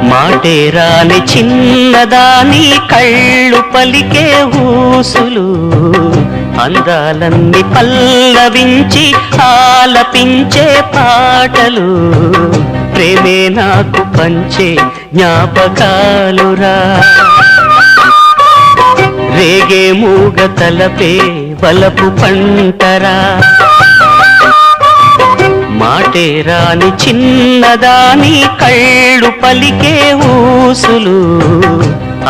మాటేరాని చిన్నదాని కళ్ళు పలికే ఊసులు అందాలన్నీ పల్లవించి ఆలపించే పాటలు ప్రేమే నాకు పంచే జ్ఞాపకాలురా రేగే మూగ తలపే వలపు పంటరా మాటేరాని చిన్నదాని కళ్ళు పలికే ఊసులు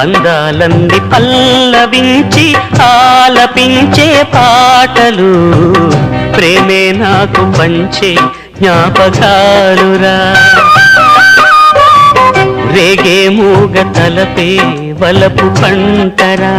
అందాలన్నీ పల్లవించి ఆలపించే పాటలు ప్రేమే నాకు పంచే జ్ఞాపకాలురా రేగే మూగ తలపే వలపు పంటరా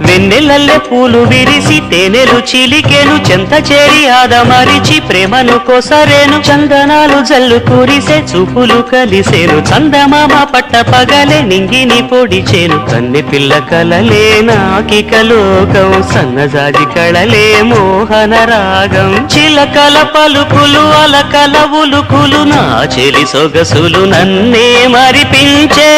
వెన్నెలల్లె పూలు విరిసి తేనెలు చిలికెను చెంత చేరి ఆదమరిచి ప్రేమను కోసరేను చందనాలు జల్లు కురిసే చూపులు కలిసేను చందమామ పట్ట పగలే నింగిని పొడిచేను కన్నె పిల్ల కలలే నాకిక లోకం సన్నజాజి కళలే మోహన రాగం చిలకల పలుకులు అలకల ఉలుకులు నా చెలి సొగసులు నన్నే మరిపించే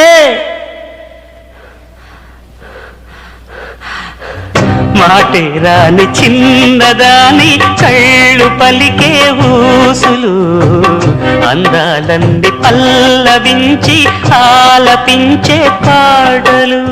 మాటేరాని చిన్నదాని కళ్ళు పలికే ఊసులు అందాలన్నీ పల్లవించి ఆలపించే పాటలు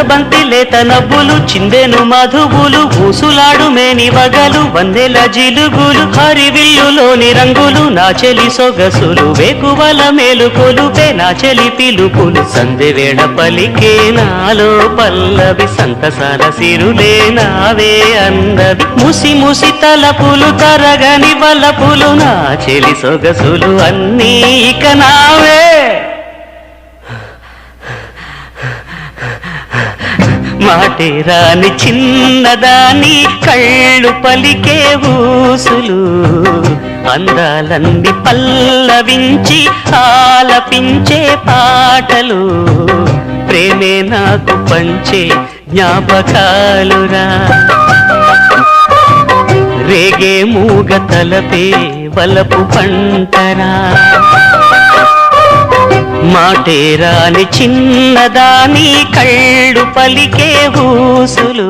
బంతి లేత నవ్వులు చిందెను మధువులు ఊసులాడు మేని వగలు వందెల జిలుగులు హరివిల్లులోని రంగులు నా చెలి సొగసులు వేకువల మేలుకొలుపే నా చెలి పిలుపులు సందెవేళ పలికే నాలో పల్లవి సంతసాల సిరులే నావే అందవి ముసి ముసి తలపులు తరగని వలపులు నా చెలి సొగసులు అన్నీ ఇక నావే మాటేరాని చిన్నదాని కళ్ళు పలికే ఊసులు అందాలన్నీ పల్లవించి ఆలపించే పాటలు ప్రేమే నాకు పంచే జ్ఞాపకాలురా రేగే మూగ తలపే వలపు పంటరా మాటేరాని చిన్నదాని కళ్ళు పలికే ఊసులు